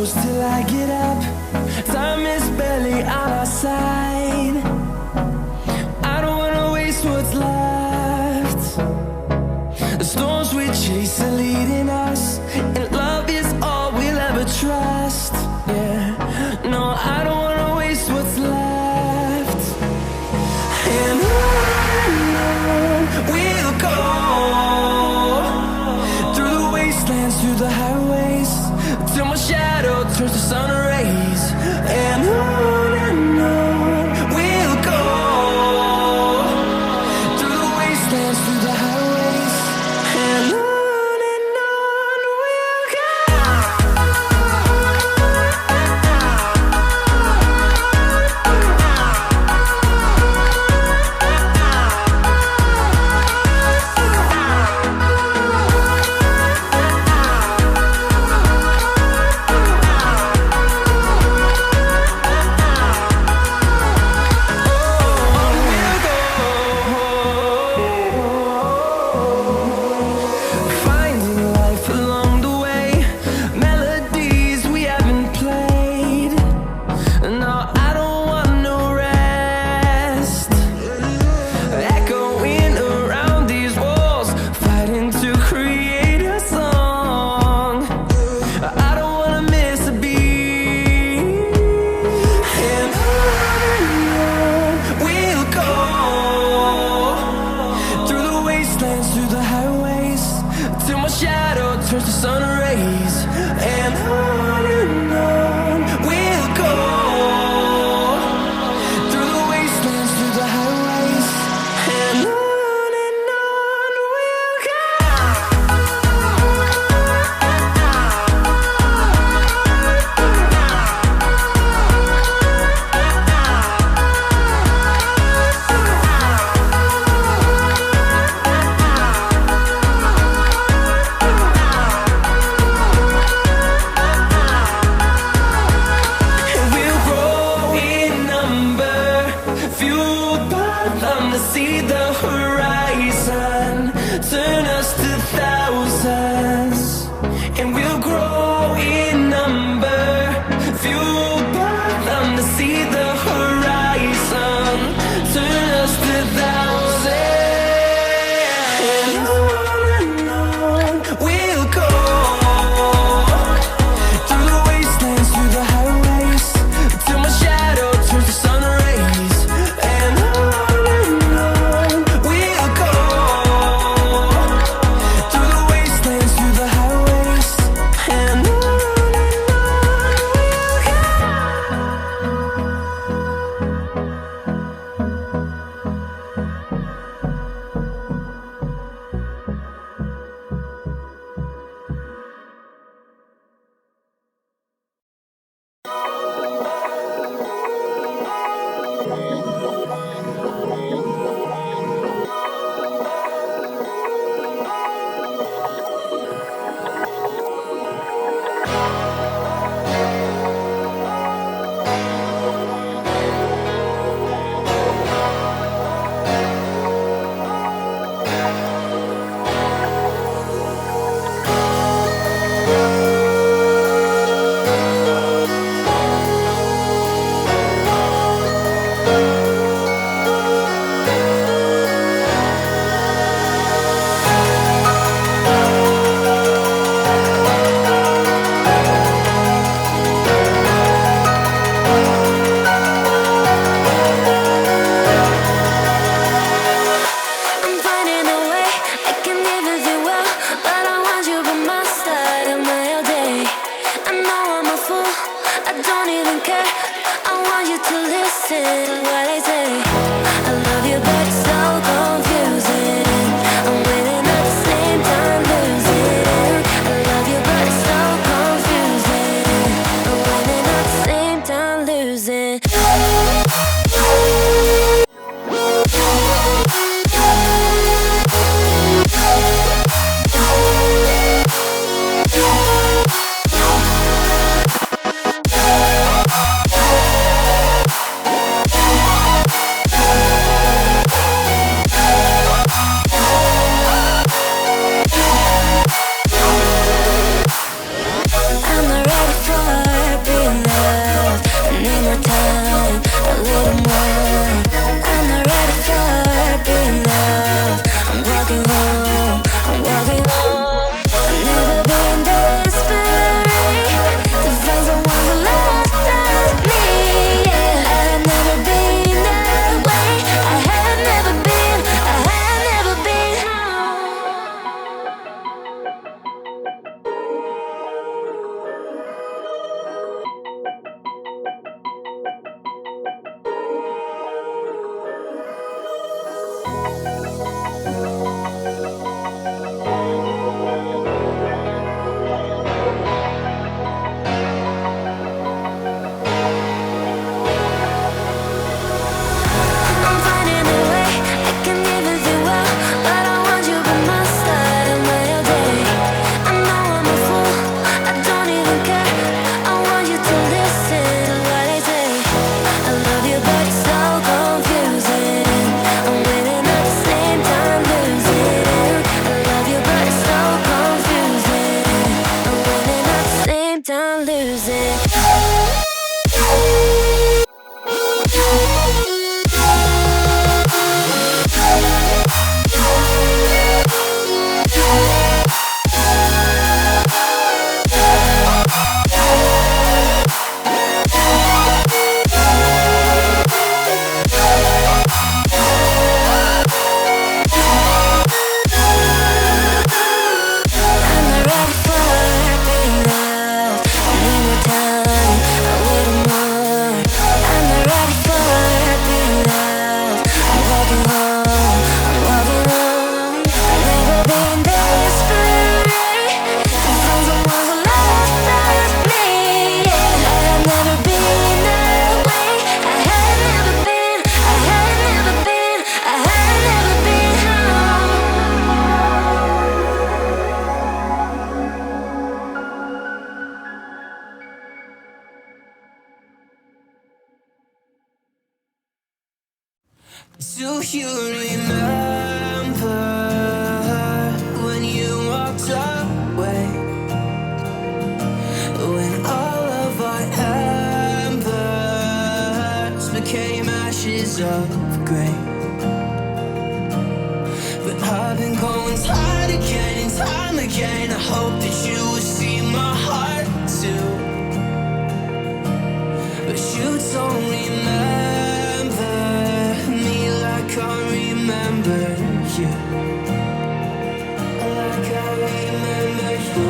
close till I get up. Time is barely on our side. I don't wanna waste what's left. The storms we chase are leading us, and love is all we'll ever trust. Yeah, no, I don't wanna waste what's left. And on we'll go, through the wastelands, through the highways, till my shadow turns to sun rays. And on we'll go, through the wastelands, through the highways, and on we'll go. Turns to sun rays, and on we'll go, through the wastelands, through the highways, and on we'll go. See the horizon, turn us to thousands, and we'll grow in number, fueled by them to see the horizon, turn us to thousands, and on we'll go, through the wastelands, through the highways, till my shadow turns to sun rays, and Do you remember when you walked away? When all of our embers became ashes of grey. But I've been going time again and time again. I hope that you will see my heart too. But you don't remember me like I remember you. Like I remember you.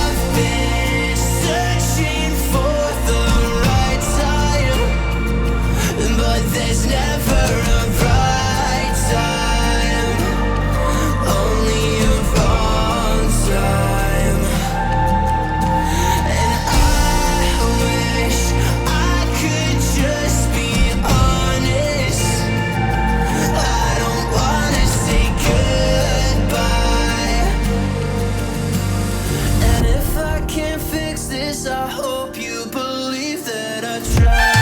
I've been searching for the right time, but there's never a right time, only a wrong time. And I wish I could just be honest. I don't wanna say goodbye. And if I can't fix this, I hope you believe that I tried.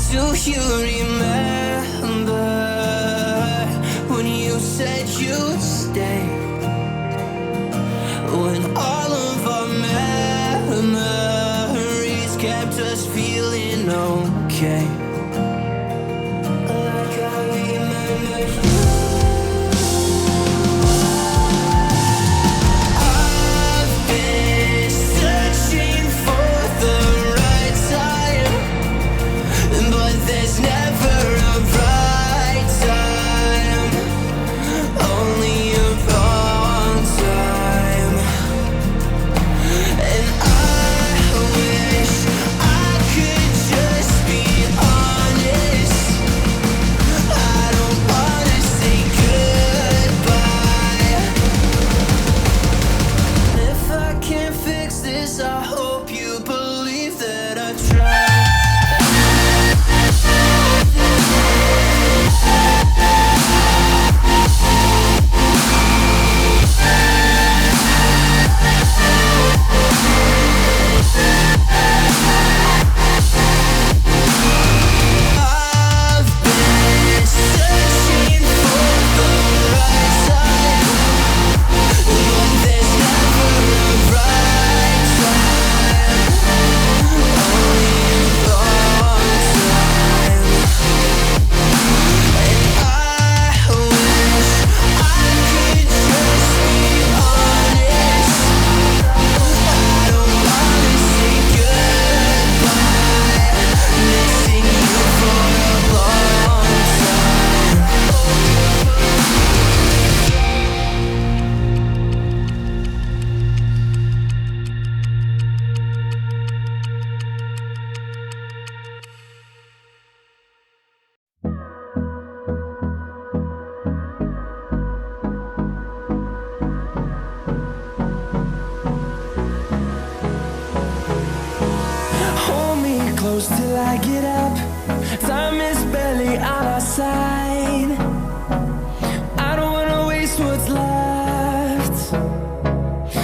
Do you remember when you said you'd stay? When all of our memories kept us feeling okay. Like I remember you. I've been searching for the right time, but there's never a right time, only a wrong time. And I wish I could just be honest. I don't wanna say goodbye. If I can't fix this, I hope you believe that I tried. I've been searching for the right time, but there's never a right time, only a wrong time. And I wish I could just be honest. I don't wanna say goodbye, missing you for a long time. Hold me close till I get up. Time is barely on our side. I don't wanna waste what's left.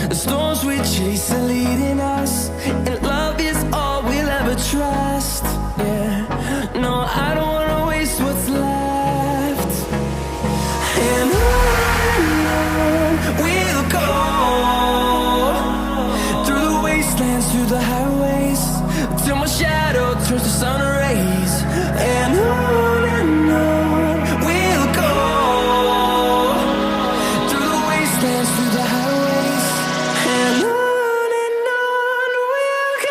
The storms we chase are leading us, and love is all we'll ever trust. Yeah, no, I don't wanna waste what's left. And on we'll go, through the wastelands, through the highways, till my shadow turns to sun rays. And on we'll go, through the wastelands, through the highways. And on we'll go.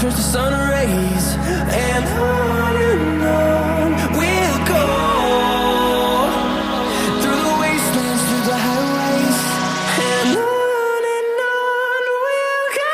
turns to sun rays, and on we'll go through the wastelands, through the highways, and on we'll go.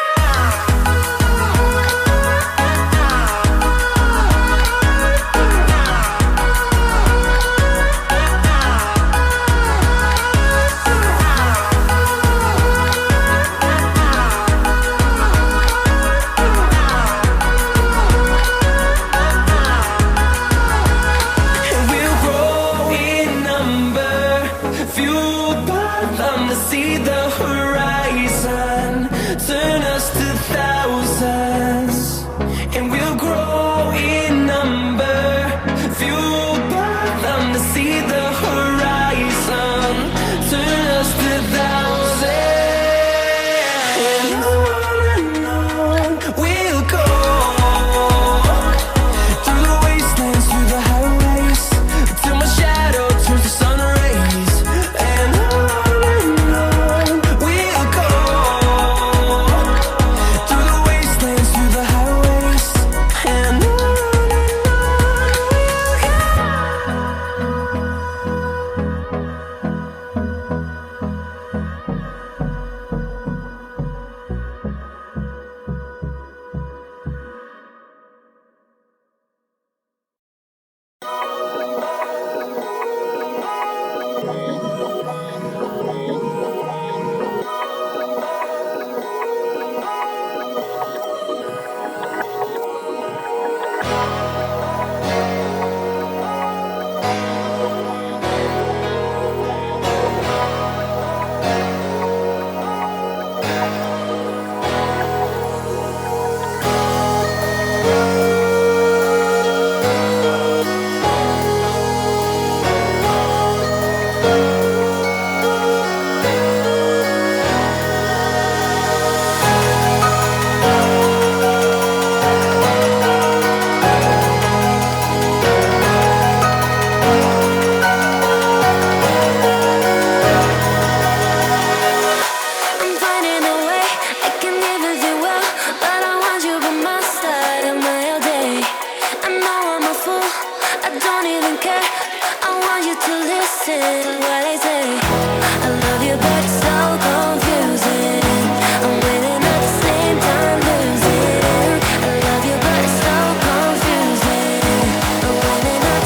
Fueled by them to see the horizon, turn us to thousands, and we'll grow in number. Fueled by them to see the horizon, turn us to thousands, and on we'll go through the wastelands, through the highways, till my shadow turns to sun rays. I don't even care. I want you to listen to what I say.